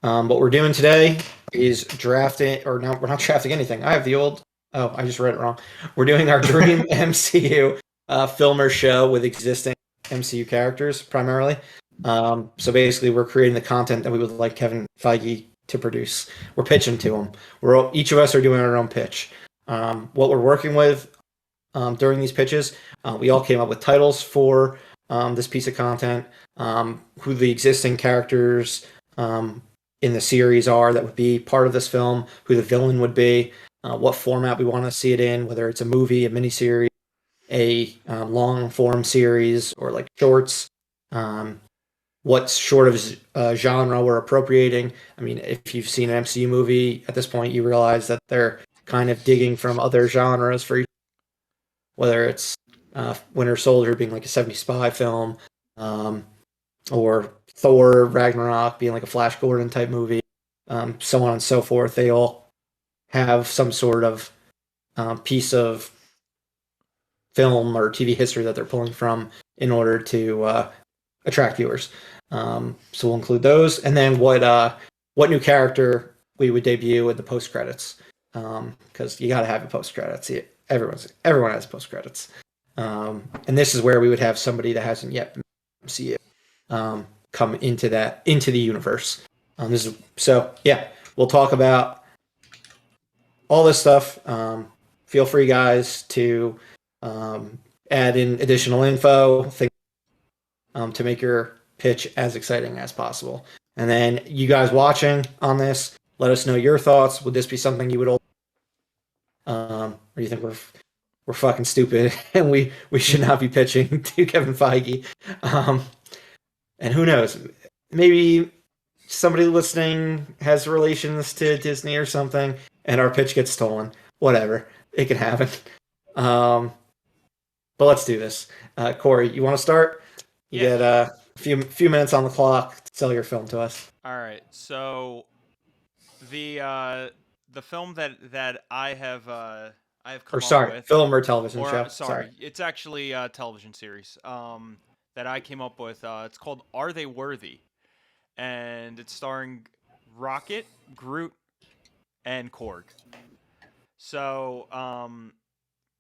What we're doing today is drafting, or no, we're not drafting anything. I have the old. Oh, I just read it wrong. We're doing our Dream MCU film or show with existing MCU characters primarily. So basically, we're creating the content that we would like Kevin Feige to produce. We're pitching to him. Each of us are doing our own pitch. What we're working with during these pitches, we all came up with titles for this piece of content, who the existing characters in the series are that would be part of this film, who the villain would be, what format we want to see it in, whether it's a movie, a miniseries, a long form series, or like shorts. Um, what sort of genre we're appropriating. I mean, if you've seen an MCU movie at this point, you realize that they're kind of digging from other genres for whether it's Winter Soldier being like a 70s spy film, um, or Thor Ragnarok being like a Flash Gordon type movie, so on and so forth. They all have some sort of piece of film or TV history that they're pulling from in order to attract viewers. So we'll include those, and then what new character we would debut in the post credits, because you got to have a post credits. Everyone has post credits, and this is where we would have somebody that hasn't yet see it come into the universe. This is so yeah. We'll talk about all this stuff. Feel free, guys, to add in additional info to make your pitch as exciting as possible. And then you guys watching on this, let us know your thoughts. Would this be something you would, or you think we're fucking stupid and we should not be pitching to Kevin Feige? And who knows? Maybe somebody listening has relations to Disney or something, and our pitch gets stolen. Whatever, it can happen. But let's do this. Corey, you want to start? You Yeah. get a few minutes on the clock to sell your film to us. All right. So the film that I have Or come up sorry, with, film or television or show. Sorry. sorry, it's actually a television series that I came up with. It's called Are They Worthy? And it's starring Rocket, Groot, and Korg. So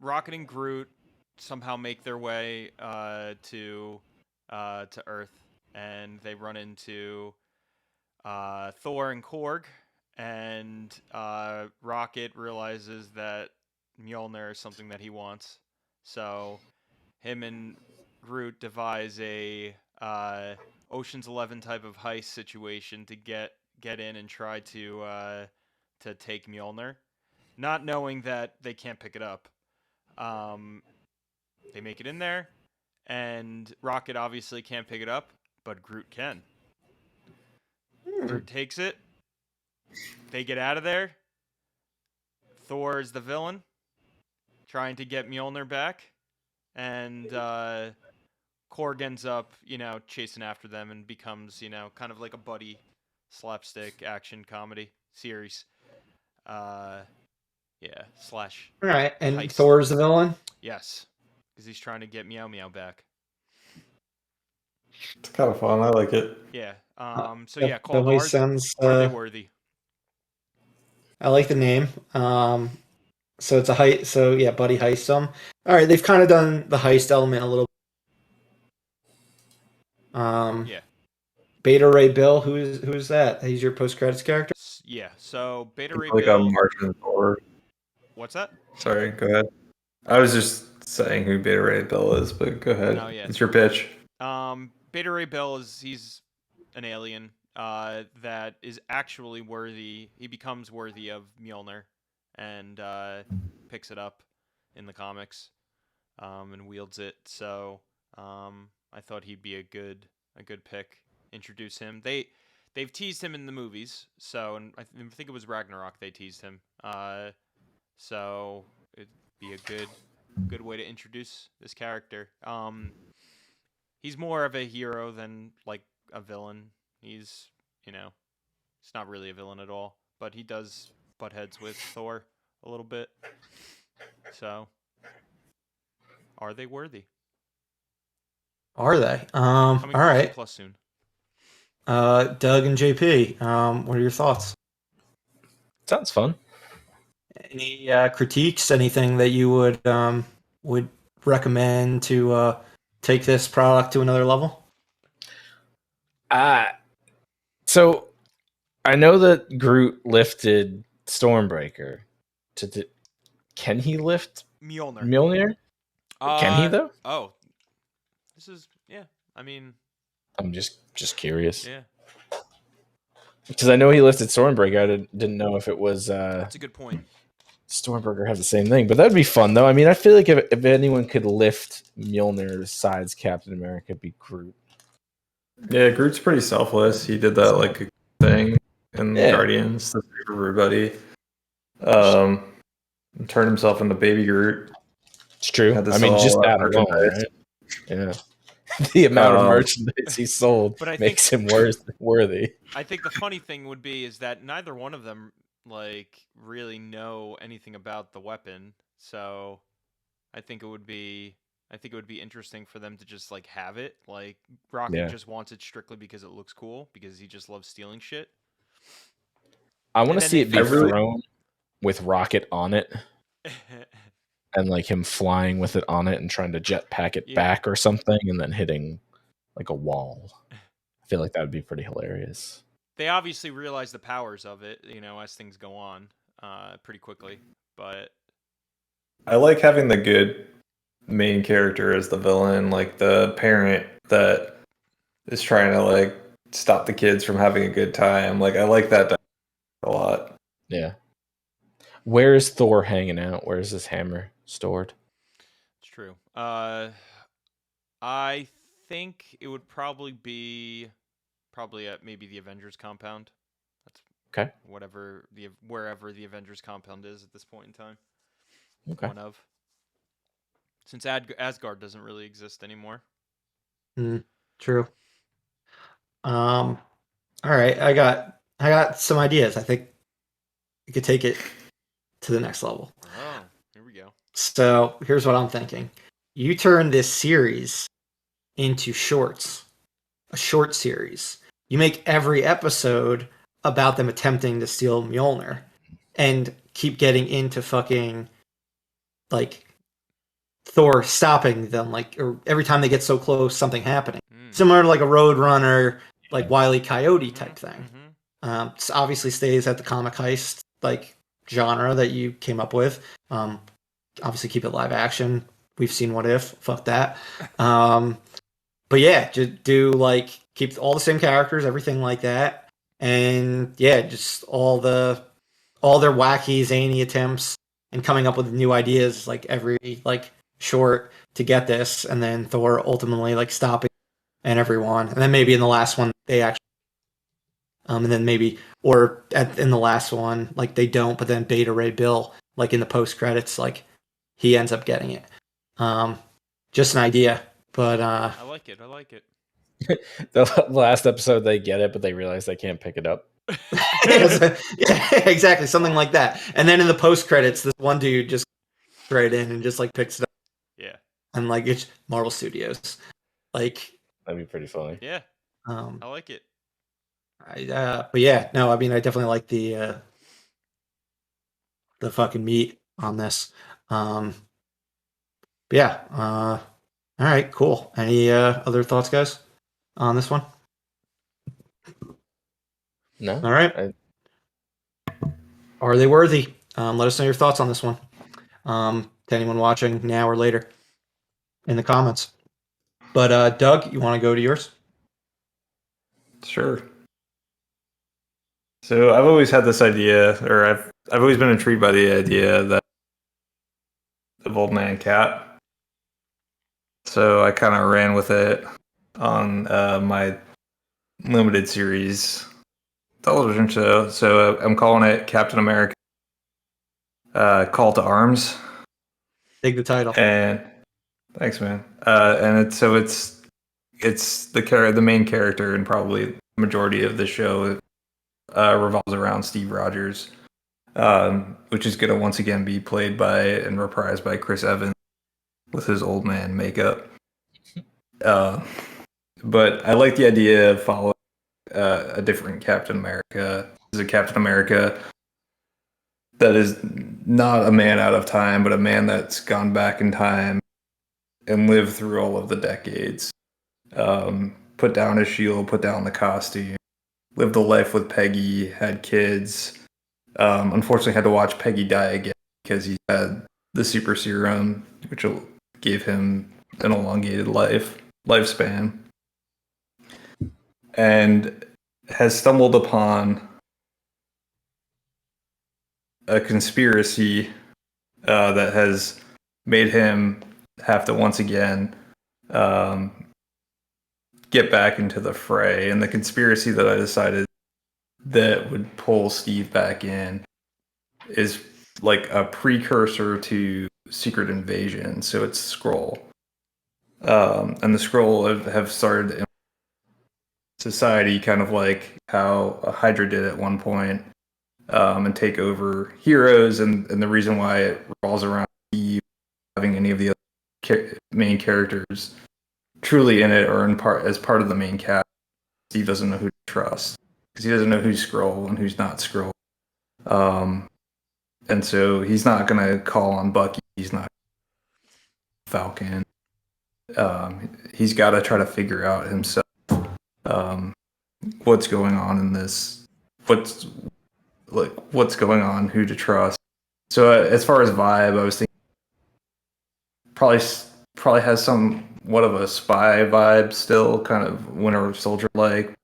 Rocket and Groot somehow make their way to Earth, and they run into Thor and Korg, and Rocket realizes that Mjolnir is something that he wants. So him and Groot devise a Ocean's 11 type of heist situation to get in and try to take Mjolnir, not knowing that they can't pick it up. Um, they make it in there, and Rocket obviously can't pick it up, but Groot can. Hmm. Groot takes it. They get out of there. Thor is the villain, trying to get Mjolnir back, and Korg ends up, chasing after them and becomes, kind of like a buddy slapstick action comedy series. Uh, yeah, slash All right, and heist. Thor's the villain. Yes, because he's trying to get Meow Meow back. It's kind of fun. I like it. Yeah. So That yeah, called definitely sounds. Are They Worthy? I like the name. So it's a heist. So yeah, buddy heist them. All right, they've kind of done the heist element a little. Yeah. Beta Ray Bill. Who's that? He's your post credits character. Yeah. So Beta Ray It's like a Bill. Martian Thor. What's that? Sorry, go ahead. I was just saying who Beta Ray Bill is, but go ahead. No, yeah. It's your pitch. Beta Ray Bill he's an alien that is actually worthy. He becomes worthy of Mjolnir and picks it up in the comics and wields it. So I thought he'd be a good pick. Introduce him. They've teased him in the movies. So and I think it was Ragnarok they teased him. So it'd be a good way to introduce this character. He's more of a hero than like a villain. He's not really a villain at all, but he does butt heads with Thor a little bit. So, are they worthy? Are they? Coming All to Disney right. Plus soon. Doug and JP, what are your thoughts? Sounds fun. Any critiques? Anything that you would recommend to take this product to another level? So I know that Groot lifted Stormbreaker. Can he lift Mjolnir. Mjolnir? Can he though? Oh, this is I mean, I'm just curious yeah, because I know he lifted Stormbreaker. I didn't know if it was that's a good point. Stormbreaker have the same thing, but that'd be fun though. I mean, I feel like if anyone could lift Mjolnir besides Captain America, it'd be Groot. Yeah, Groot's pretty selfless. He did that like thing in Yeah. Guardians to save everybody. Turned himself into Baby Groot. It's true. Had to I mean, sell just all that that alone, merchandise. right? Yeah. The amount of Um, merchandise he sold But I makes him worthy. I think the funny thing would be is that neither one of them like really know anything about the weapon, so I think it would be interesting for them to just like have it. Like Rocket Yeah. just wants it strictly because it looks cool because he just loves stealing shit. I want And to then see they it be figure- thrown with Rocket on it and like him flying with it on it and trying to jetpack it Yeah. back or something and then hitting like a wall. I feel like that would be pretty hilarious. They obviously realize the powers of it, as things go on, pretty quickly. But I like having the good main character as the villain, like the parent that is trying to like stop the kids from having a good time. Like I like that a lot. Yeah. Where is Thor hanging out? Where is his hammer stored? it's true. I think it would probably be at maybe the Avengers compound. That's Okay. wherever the Avengers compound is at this point in time. Okay. One of. Since Asgard doesn't really exist anymore. True. All right, I got some ideas. I think we could take it to the next level. Oh, here we go. So here's what I'm thinking. You turn this series into shorts, a short series. You make every episode about them attempting to steal Mjolnir and keep getting into fucking like Thor stopping them, like, or every time they get so close, something happening. Similar to like a Road Runner, like Wile E. Coyote type thing. It obviously stays at the comic heist like genre that you came up with. Obviously keep it live action. We've seen What If. Fuck that. But yeah, just do like keep all the same characters, everything like that, and yeah, just all their wacky zany attempts and coming up with new ideas like every like short to get this, and then Thor ultimately like stopping and everyone, and then maybe in the last one they actually, and then maybe in the last one like they don't, but then Beta Ray Bill like in the post credits like he ends up getting it. Just an idea, but I like it. The last episode they get it, but they realize they can't pick it up. yeah, exactly, something like that. And then in the post credits, this one dude just right in and just like picks it up. Yeah. And like it's Marvel Studios, like That'd be pretty funny. Yeah. I like it. But yeah, no, I mean, I definitely like the fucking meat on this. But yeah, all right, cool. Any other thoughts, guys, on this one? No. All right. Are they worthy? Let us know your thoughts on this one. To anyone watching now or later in the comments. But Doug, you want to go to yours? Sure. So I've always had this idea, or I've always been intrigued by the idea that of Old Man Cat. So I kind of ran with it on my limited series television show. So I'm calling it Captain America Call to Arms. Dig the title. And thanks, man. And it's the main character, and probably the majority of the show revolves around Steve Rogers, which is going to once again be played by and reprised by Chris Evans with his old man makeup. But I like the idea of following a different Captain America. This is a Captain America that is not a man out of time, but a man that's gone back in time and lived through all of the decades. Put down his shield, put down the costume, lived a life with Peggy, had kids. Unfortunately, had to watch Peggy die again because he had the super serum, which gave him an elongated lifespan, and has stumbled upon a conspiracy that has made him have to once again get back into the fray. And the conspiracy that I decided that would pull Steve back in is like a precursor to Secret Invasion. So it's Skrull. And the Skrull have started in society kind of like how Hydra did at one point, and take over heroes. And the reason why it revolves around Steve having any of the other main characters truly in it or in part as part of the main cast, Steve doesn't know who to trust because he doesn't know who's Skrull and who's not Skrull. And so he's not going to call on Bucky. He's not Falcon. He's got to try to figure out himself what's going on in this, what's going on, who to trust. So as far as vibe, I was thinking probably has somewhat of a spy vibe still, kind of Winter Soldier like.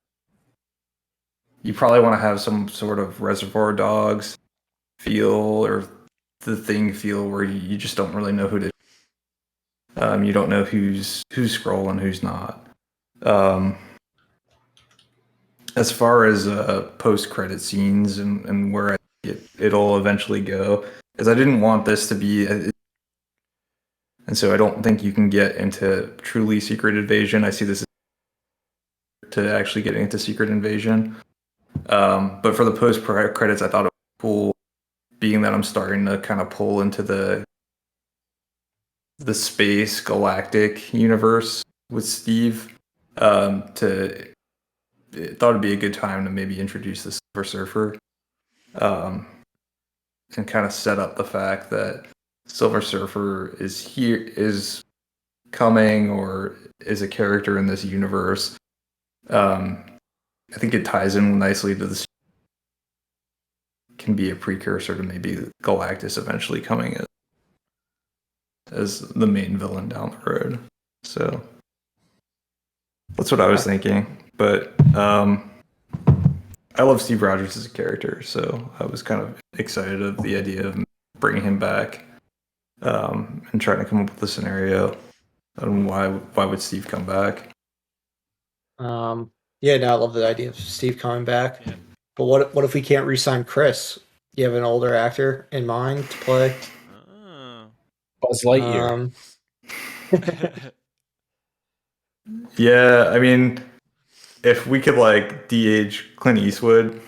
You probably want to have some sort of Reservoir Dogs feel or the Thing feel where you just don't really know who to. You don't know who's Skrull and who's not. As far as post-credit scenes and where it'll eventually go, is I didn't want this to be, and so I don't think you can get into truly Secret Invasion. I see this to actually getting into Secret Invasion. But for the post-credits, I thought it was cool, being that I'm starting to kind of pull into the space galactic universe with Steve. It thought it'd be a good time to maybe introduce the Silver Surfer, and kind of set up the fact that Silver Surfer is coming or is a character in this universe. I think it ties in nicely to this. Can be a precursor to maybe Galactus eventually coming as the main villain down the road. So that's what I was thinking. But I love Steve Rogers as a character, so I was kind of excited of the idea of bringing him back, and trying to come up with a scenario on why would Steve come back. Yeah, no, I love the idea of Steve coming back. Yeah. But what if we can't re-sign Chris? Do you have an older actor in mind to play? Oh. Buzz Lightyear. Yeah, I mean, if we could like de-age Clint Eastwood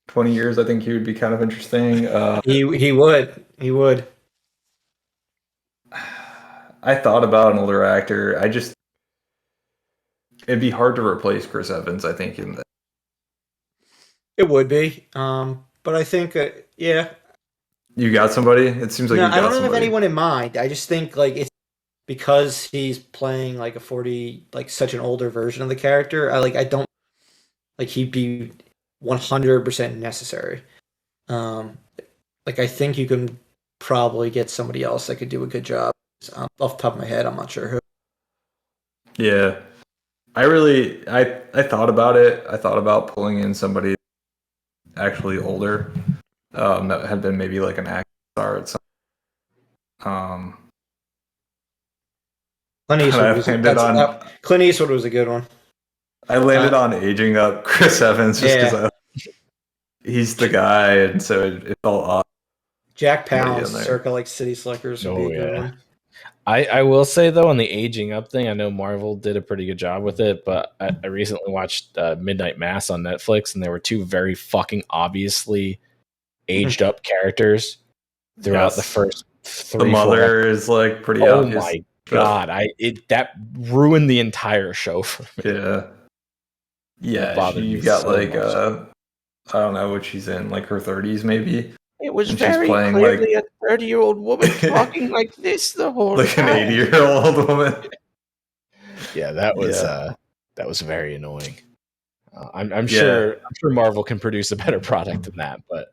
20 years, I think he would be kind of interesting. He would. I thought about an older actor. It'd be hard to replace Chris Evans, I think, in that. It would be. But I think, yeah. You got somebody? It seems like No, you got I don't have somebody. anyone in mind. I just think like it's because he's playing like a 40, like such an older version of the character. I don't like he'd be 100% necessary. Like I think you can probably get somebody else that could do a good job. Off the top of my head, I'm not sure who. Yeah. I thought about it. I thought about pulling in somebody actually older, that had been maybe like an action star at some. Clint Eastwood, Clint Eastwood was a good one. I landed on aging up Chris Evans just because he's the guy, and so it felt odd. Jack Palance, circa like City Slickers would be a good one. I will say though, on the aging up thing, I know Marvel did a pretty good job with it, but I recently watched Midnight Mass on Netflix, and there were two very fucking obviously aged up characters throughout the first 3. The mother is like pretty obvious. Oh my god! That ruined the entire show for me. Yeah. Yeah, bothered me you've got so like much. I don't know what she's in, like her 30s maybe. It was And she's very playing clearly like a 30-year-old woman talking like this the whole like an time. 80-year-old woman. Yeah, that was very annoying. I'm Yeah. sure Marvel can produce a better product than that, but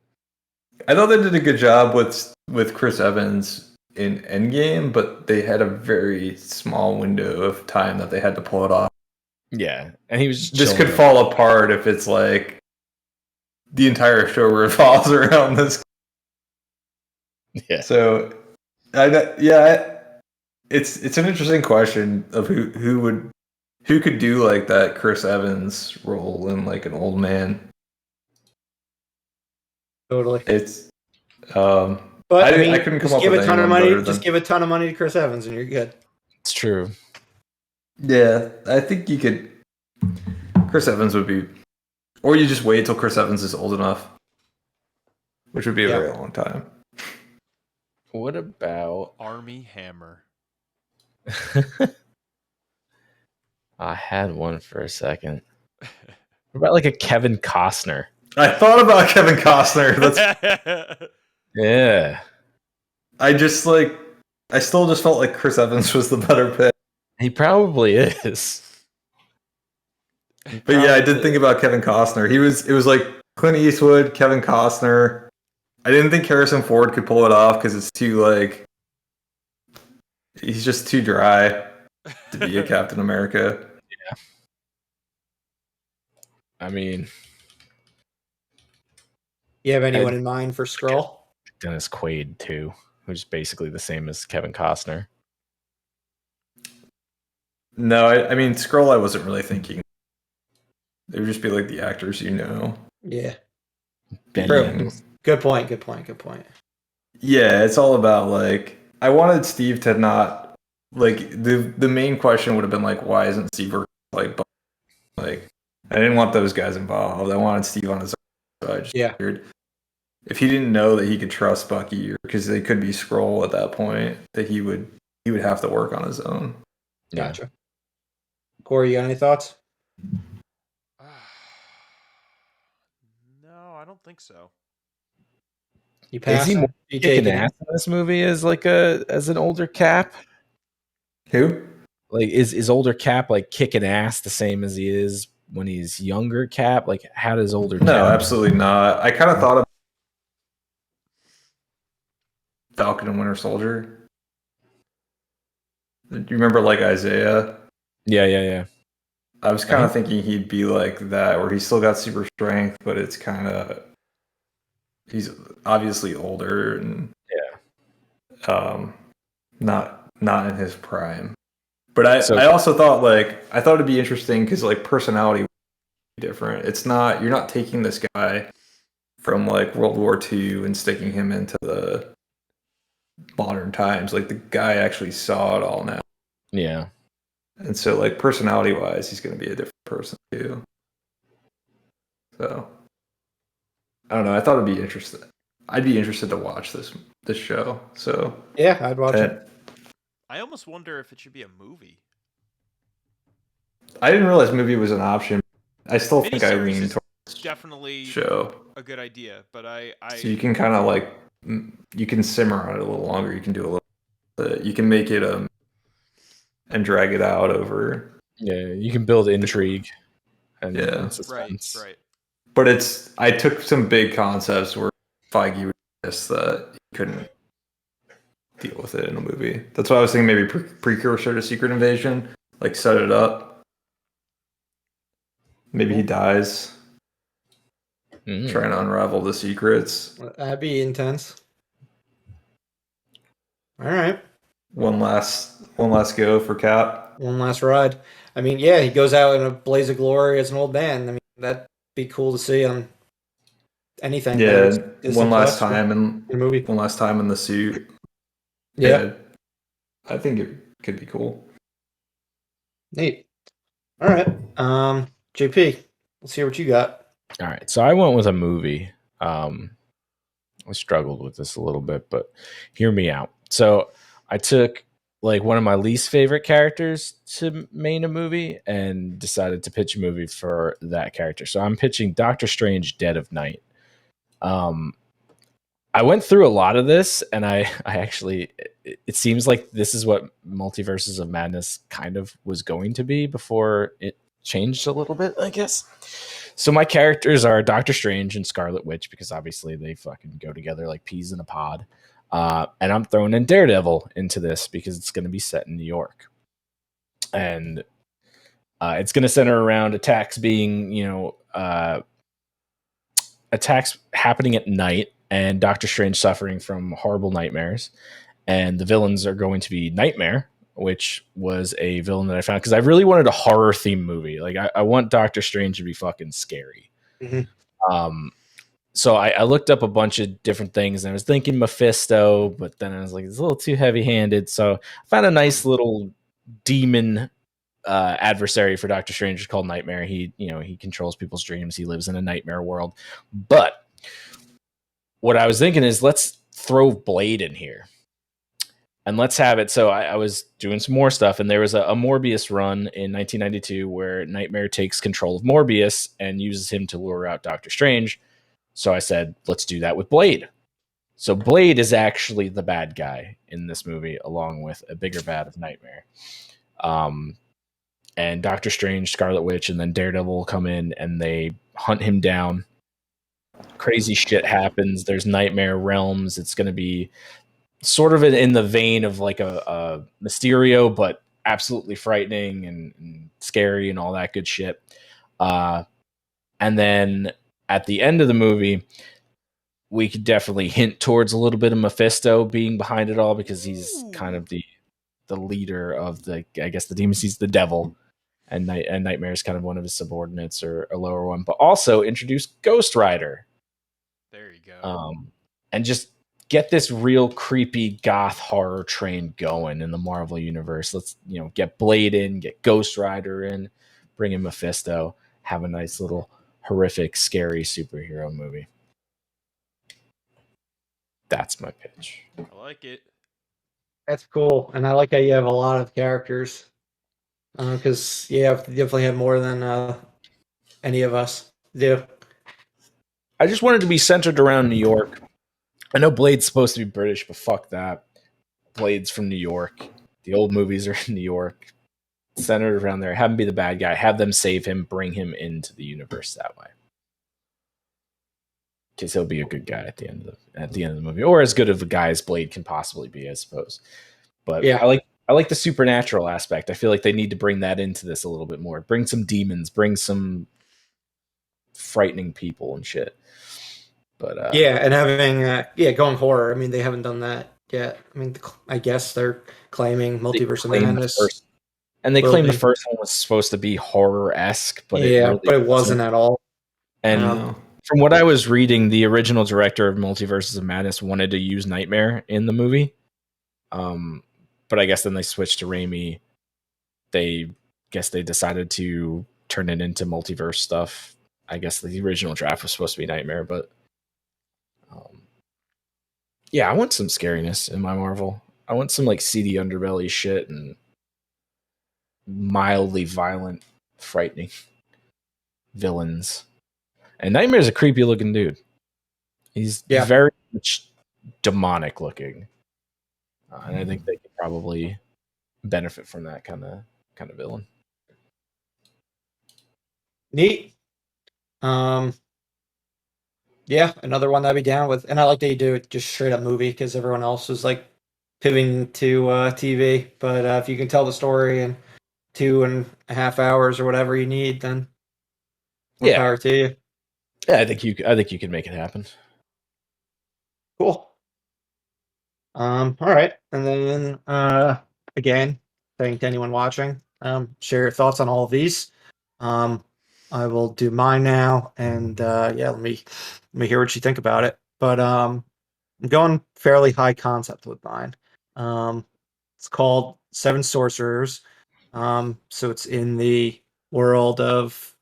I thought they did a good job with Chris Evans in Endgame, but they had a very small window of time that they had to pull it off. yeah, and he was just This chilling. could fall apart if it's like the entire show revolves around this. Yeah, So, it's an interesting question of who could do like that Chris Evans role in like an old man. Totally. It's But I couldn't come just up give with a ton of anyone money. better Just than. give a ton of money to Chris Evans, and you're good. it's true. Yeah, I think you could. Chris Evans would be, or you just wait till Chris Evans is old enough, which would be a Yeah. very long time. What about Army Hammer. I had one for a second. What about like a Kevin Costner? I thought about Kevin Costner. Yeah. I still just felt like Chris Evans was the better pick. He probably is. But yeah, I did think about Kevin Costner. It was like Clint Eastwood, Kevin Costner. I didn't think Harrison Ford could pull it off because it's too like he's just too dry to be a Captain America. I mean, You have anyone in mind for Skrull? Dennis Quaid too, who's basically the same as Kevin Costner. No, I mean Skrull I wasn't really thinking. It would just be like the actors you know. Yeah. Being, Good point. Good point. Good point. yeah, it's all about like I wanted Steve to not like the main question would have been like why isn't Steve like I didn't want those guys involved. I wanted Steve on his own. So I just figured if he didn't know that he could trust Bucky, or because they could be Skrull at that point, that he would have to work on his own. Yeah. Gotcha. Corey, you got any thoughts? No, I don't think so. You pass? Is he more You kicking taking ass in this movie as like as an older Cap? Who? Like is older Cap like kicking ass the same as he is when he's younger Cap? Like how does older Cap? No, absolutely not. I kind of thought of Falcon and Winter Soldier. Do you remember like Isaiah? Yeah. I was kind of thinking he'd be like that, where he's still got super strength, but it's kind of he's obviously older and not in his prime. But I also thought it'd be interesting because like personality would be different. It's not you're not taking this guy from like World War II and sticking him into the modern times. Like the guy actually saw it all now. Yeah. And so like personality wise, he's going to be a different person too. So I don't know. I thought it'd be interesting. I'd be interested to watch this show. So yeah, I'd watch it. I almost wonder if it should be a movie. I didn't realize movie was an option. I still think I Miniseries lean is towards definitely show. a good idea, but I So you can kind of like you can simmer on it a little longer. You can do a little. You can make it and drag it out over. Yeah, you can build intrigue and suspense. Right. But I took some big concepts where Feige would miss that he couldn't deal with it in a movie. That's why I was thinking maybe precursor to Secret Invasion, like set it up. Maybe he dies trying to unravel the secrets. That'd be intense. All right. One last go for Cap. One last ride. I mean, yeah, he goes out in a blaze of glory as an old man. I mean, that'd be cool to see on anything. Yeah, one last time in the movie. One last time in the suit. Yeah. I think it could be cool. Neat. All right. JP, let's hear what you got. All right. So I went with a movie. I struggled with this a little bit, but hear me out. So I took like one of my least favorite characters to main a movie and decided to pitch a movie for that character. So I'm pitching Doctor Strange Dead of Night. I went through a lot of this, and I actually, it seems like this is what Multiverses of Madness kind of was going to be before it changed a little bit, I guess. So my characters are Doctor Strange and Scarlet Witch, because obviously they fucking go together like peas in a pod. And I'm throwing in Daredevil into this because it's going to be set in New York. And it's going to center around attacks being, attacks happening at night, and Doctor Strange suffering from horrible nightmares. And the villains are going to be Nightmare, which was a villain that I found because I really wanted a horror themed movie. Like I want Doctor Strange to be fucking scary. Mm-hmm. So I looked up a bunch of different things, and I was thinking Mephisto, but then I was like, it's a little too heavy handed. So I found a nice little demon adversary for Doctor Strange called Nightmare. He controls people's dreams. He lives in a nightmare world. But what I was thinking is, let's throw Blade in here. And let's have it. So I was doing some more stuff, and there was a Morbius run in 1992 where Nightmare takes control of Morbius and uses him to lure out Doctor Strange. So I said, let's do that with Blade. So Blade is actually the bad guy in this movie, along with a bigger bad of Nightmare. And Doctor Strange, Scarlet Witch, and then Daredevil will come in, and they hunt him down. Crazy shit happens. There's nightmare realms. It's going to be sort of in the vein of like a Mysterio, but absolutely frightening and scary and all that good shit. And then at the end of the movie, we could definitely hint towards a little bit of Mephisto being behind it all, because he's kind of the leader of the demons. He's the devil, and Nightmare is kind of one of his subordinates or a lower one. But also introduce Ghost Rider. There you go. And just get this real creepy goth horror train going in the Marvel universe. Let's get Blade in, get Ghost Rider in, bring in Mephisto, have a nice little horrific, scary superhero movie. That's my pitch. I like it. That's cool, and I like how you have a lot of characters. Because you definitely have more than any of us do. I just wanted to be centered around New York. I know Blade's supposed to be British, but fuck that. Blade's from New York. The old movies are in New York. Centered around there. Have him be the bad guy. Have them save him. Bring him into the universe that way. Because he'll be a good guy at the end of the movie, or as good of a guy as Blade can possibly be, I suppose. But yeah, I like the supernatural aspect. I feel like they need to bring that into this a little bit more. Bring some demons. Bring some frightening people and shit. But and having going horror. I mean, they haven't done that yet. I mean, I guess they're claiming Multiverse of Madness, and they claim the first one was supposed to be horror-esque, but it wasn't at all. And from what I was reading, the original director of Multiverses of Madness wanted to use Nightmare in the movie, but I guess then they switched to Raimi. They decided to turn it into multiverse stuff. I guess the original draft was supposed to be Nightmare, but I want some scariness in my Marvel. I want some like seedy underbelly shit and mildly violent, frightening villains. And Nightmare's a creepy looking dude. He's very much demonic looking, and I think they could probably benefit from that kind of villain. Neat. Another one that I'd be down with. And I like that you do it just straight up movie, because everyone else was like pivoting to TV. But if you can tell the story in 2.5 hours or whatever you need, then more power to you. Yeah, I think you can make it happen. Cool. All right. And then again, thank to anyone watching. Share your thoughts on all of these. I will do mine now, and let me hear what you think about it. But I'm going fairly high concept with mine. It's called Seven Sorcerers. So it's in the world of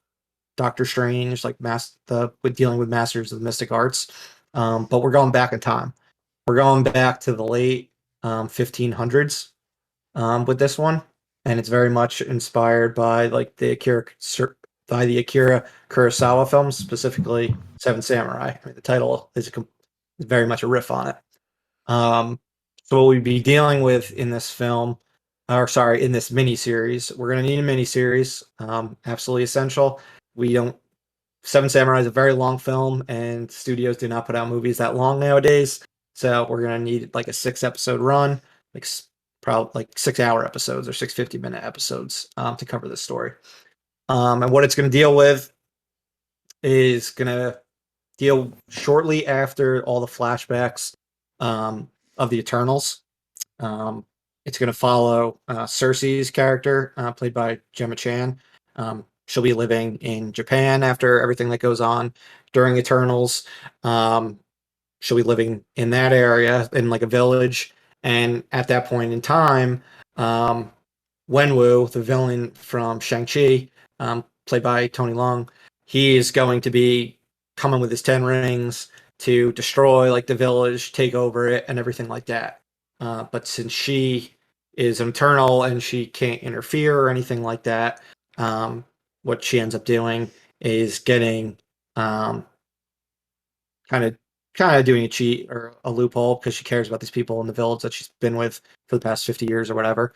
Doctor Strange, like with dealing with masters of the mystic arts. But we're going back in time. We're going back to the late 1500s. with this one, and it's very much inspired by like the Akira Kurosawa films, specifically Seven Samurai. I mean, the title is very much a riff on it. So what we'd be dealing with in this film, or sorry, in this mini series, we're going to need a mini series. Absolutely essential. We don't. Seven Samurai is a very long film, and studios do not put out movies that long nowadays. So we're going to need like a 6-episode run, like probably like 6-hour episodes or 6 50-minute episodes to cover this story. And what it's going to deal with is going to deal shortly after all the flashbacks of the Eternals. It's going to follow Cersei's character, played by Gemma Chan. She'll be living in Japan after everything that goes on during Eternals. She'll be living in that area in like a village, and at that point in time, Wenwu, the villain from Shang-Chi, played by Tony Leung, he is going to be coming with his 10 rings to destroy like the village, take over it, and everything like that. But since she is eternal and she can't interfere or anything like that, what she ends up doing is getting kind of doing a cheat or a loophole because she cares about these people in the village that she's been with for the past 50 years or whatever.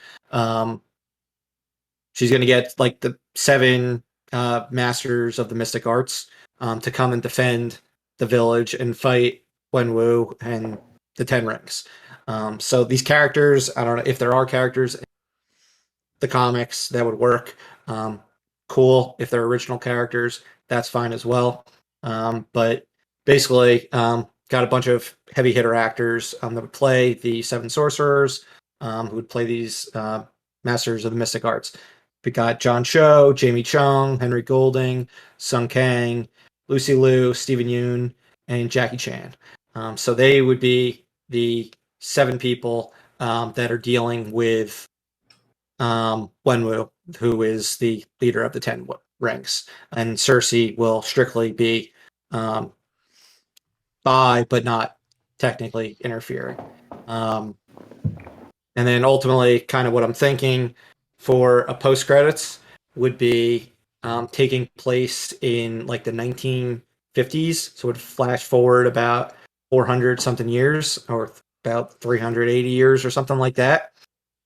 She's going to get like the 7 masters of the mystic arts to come and defend the village and fight Wenwu and the 10 rings. So these characters, I don't know if there are characters in the comics that would work. Cool. If they're original characters, that's fine as well. But basically, got a bunch of heavy hitter actors that would play the 7 sorcerers, who would play these masters of the mystic arts. We got John Cho, Jamie Chung, Henry Golding, Sung Kang, Lucy Liu, Stephen Yoon, and Jackie Chan. So they would be the 7 people that are dealing with Wenwu, who is the leader of the 10 rings. And Cersei will strictly be by, but not technically interfering. And then ultimately, kind of what I'm thinking for a post credits would be taking place in like the 1950s. So it would flash forward about 400 something years or about 380 years or something like that.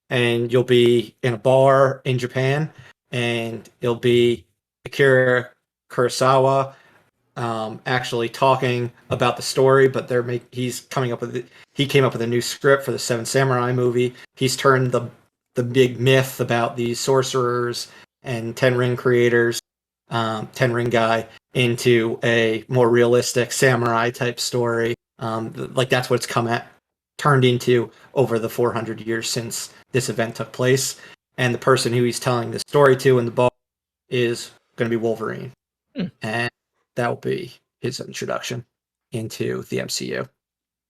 And you'll be in a bar in Japan, and it'll be Akira Kurosawa actually talking about the story, but he came up with a new script for the Seven Samurai movie. He's turned the big myth about these sorcerers and 10 ring creators, 10 ring guy, into a more realistic samurai type story. Like that's what it's turned into over the 400 years since this event took place. And the person who he's telling the story to in the bar is going to be Wolverine. And that will be his introduction into the MCU.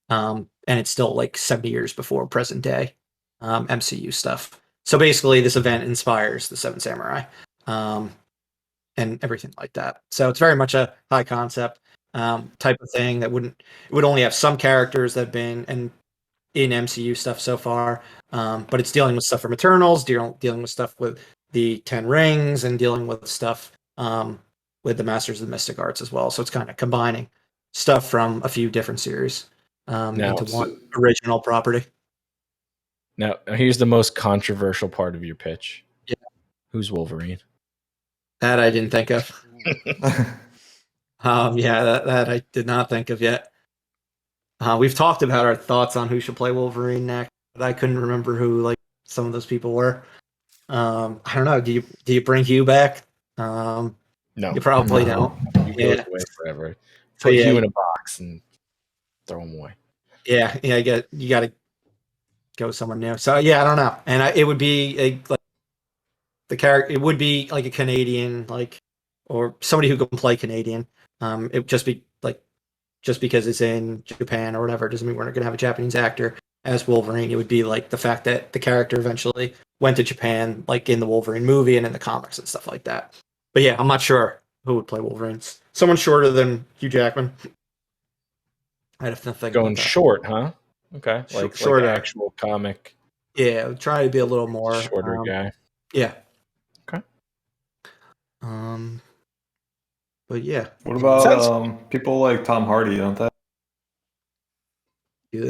And it's still like 70 years before present day MCU stuff. So basically, this event inspires the 7 Samurai and everything like that. So it's very much a high concept type of thing that it would only have some characters that have been in MCU stuff so far, but it's dealing with stuff from Eternals, dealing with stuff with the 10 Rings, and dealing with stuff with the Masters of the Mystic Arts as well. So it's kind of combining stuff from a few different series into one original property. Now, here's the most controversial part of your pitch. Yeah. Who's Wolverine? That I didn't think of. Yeah, that I did not think of yet. We've talked about our thoughts on who should play Wolverine next, but I couldn't remember who like some of those people were. I don't know. Do you bring Hugh back? No, you probably don't. He goes away forever. So Put Hugh in a box and throw him away. Yeah. You got to go somewhere new. So yeah, I don't know. And it would be the character. It would be like a Canadian, or somebody who can play Canadian. It would just be just because it's in Japan or whatever, doesn't mean we're not going to have a Japanese actor as Wolverine. It would be like the fact that the character eventually went to Japan, like in the Wolverine movie and in the comics and stuff like that. But yeah, I'm not sure who would play Wolverine. Someone shorter than Hugh Jackman. I'd have to think going about that. short, huh? Okay, like shorter, actual comic. Yeah, try to be a little more Shorter guy. Yeah. Okay. But yeah. What about Sounds- people like Tom Hardy? Don't they?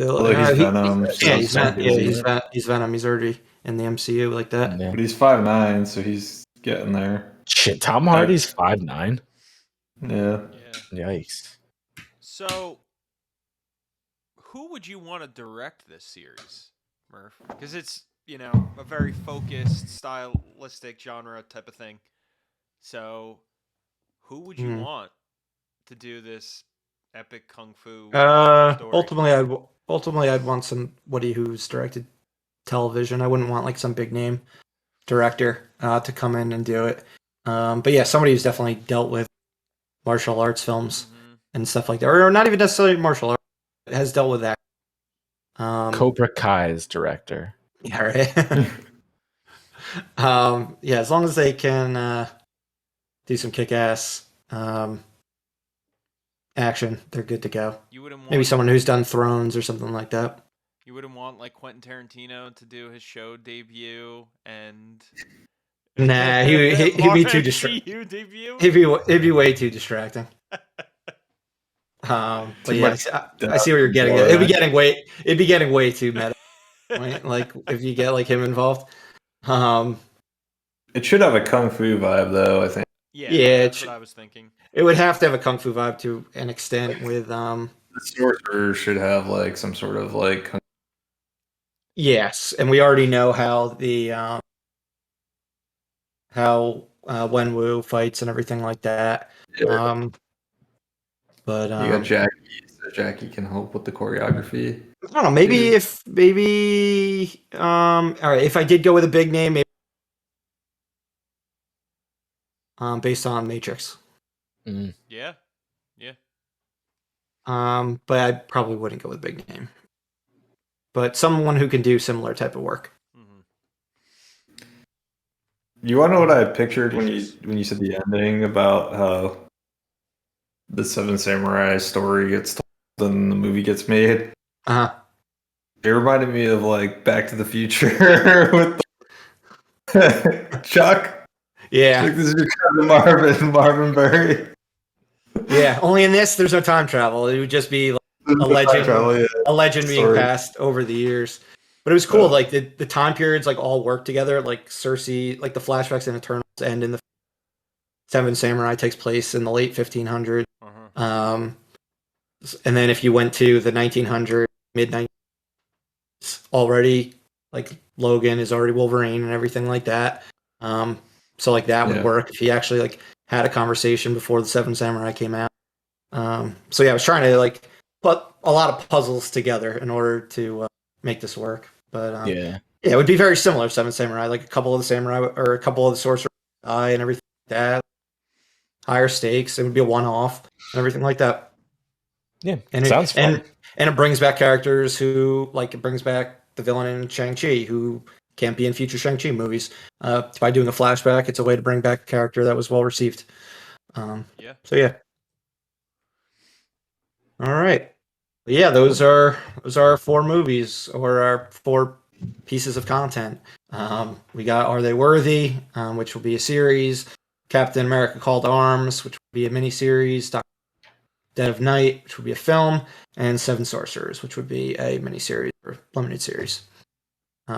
Although Uh, he's he, Venom, so yeah, he's he's busy. he's Venom. He's already in the MCU like that. Yeah. But he's 5'9", so he's getting there. Shit, Tom Hardy's 5'9". Yeah. Yeah. Yikes. So, who would you want to direct this series, Murph? Because it's, a very focused, stylistic genre type of thing. So, who would you want to do this epic kung fu story? Ultimately, I'd want somebody who's directed television. I wouldn't want like some big name director to come in and do it. But yeah, somebody who's definitely dealt with martial arts films and stuff like that, or not even necessarily martial arts, has dealt with that. Cobra Kai's director. Yeah, right. Yeah, as long as they can do some kick-ass action, they're good to go. You wouldn't want Maybe someone who's done Thrones or something like that. You wouldn't want like Quentin Tarantino to do his show debut and Nah, he'd be too MCU debut. He'd be way too distracting. But yeah, I see where you're getting at. It'd be getting way too meta. Right? Like if you get like him involved. It should have a kung fu vibe, though. I think. Yeah, that's what I was thinking. It would have to have a kung fu vibe to an extent. With The Sorcerers should have like some sort of like. Yes, and we already know how the Wenwu fights and everything like that. Yeah. But You got Jackie, so Jackie can help with the choreography. I don't know. Maybe all right. If I did go with a big name, maybe based on Matrix. Yeah. But I probably wouldn't go with a big name. But someone who can do similar type of work. You want to know what I pictured when you said the ending about how the Seven Samurai story gets told and the movie gets made? It reminded me of like Back to the Future with Chuck. Yeah, Like, this is your cousin Marvin Berry. Yeah, only in this there's no time travel. It would just be like a legend being passed over the years. But it was cool. Like the time periods like all work together. Like Cersei, like the flashbacks in Eternals end in the Seven Samurai takes place in the late 1500s. And then if you went to the 1900s, mid 1900s, already like Logan is already Wolverine and everything like that. So like that would work if he actually like had a conversation before the Seven Samurai came out. So yeah, I was trying to like put a lot of puzzles together in order to make this work. But yeah, it would be very similar to Seven Samurai. Like a couple of the samurai or a couple of the sorcerers die and everything like that. Higher stakes. It would be a one-off and everything like that. Yeah, and sounds fun. And it brings back characters who like it brings back the villain in Shang-Chi who can't be in future Shang-Chi movies. By doing a flashback, it's a way to bring back a character that was well received. So yeah. All right. Yeah, those are our 4 movies or our 4 pieces of content. We got Are They Worthy, which will be a series. Captain America Called to Arms, which will be a miniseries. Dead of Night, which would be a film, and Seven Sorcerers, which would be a miniseries or limited series.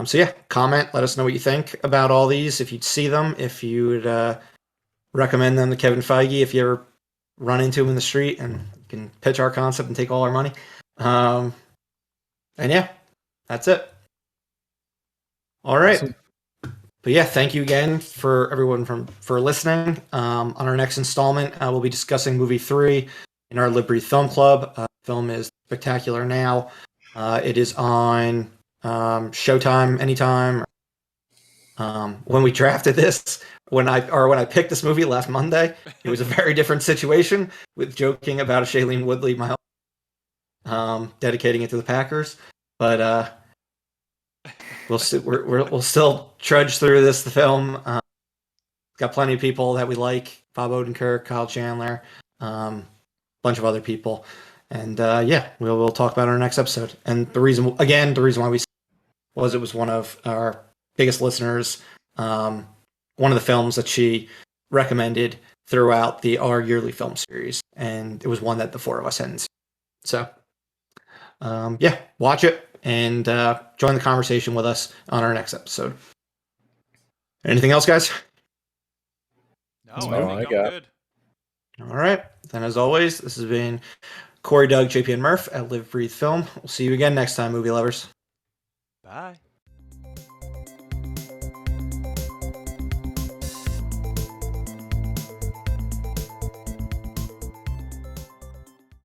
So yeah, comment. Let us know what you think about all these. If you'd see them, if you would recommend them to Kevin Feige, if you ever run into him in the street and you can pitch our concept and take all our money. And yeah, that's it. All right. Awesome. But yeah, thank you again for everyone for listening. On our next installment, we'll be discussing movie 3 in our Liberty Film Club. Film is Spectacular Now. It is on Showtime anytime. When we drafted this, when I picked this movie last Monday, it was a very different situation with joking about a Shailene Woodley dedicating it to the Packers. But we'll still trudge through the film. Got plenty of people that we like: Bob Odenkirk, Kyle Chandler, bunch of other people, and yeah, we'll talk about it in our next episode. And the reason why we was one of our biggest listeners. One of the films that she recommended throughout our yearly film series, and it was one that the four of us hadn't seen. So, yeah, watch it and join the conversation with us on our next episode. Anything else, guys? No, That's I all think I I'm got. good. All right. Then, as always, this has been Corey, Doug, JP, and Murph at Live Breathe Film. We'll see you again next time, movie lovers. Bye.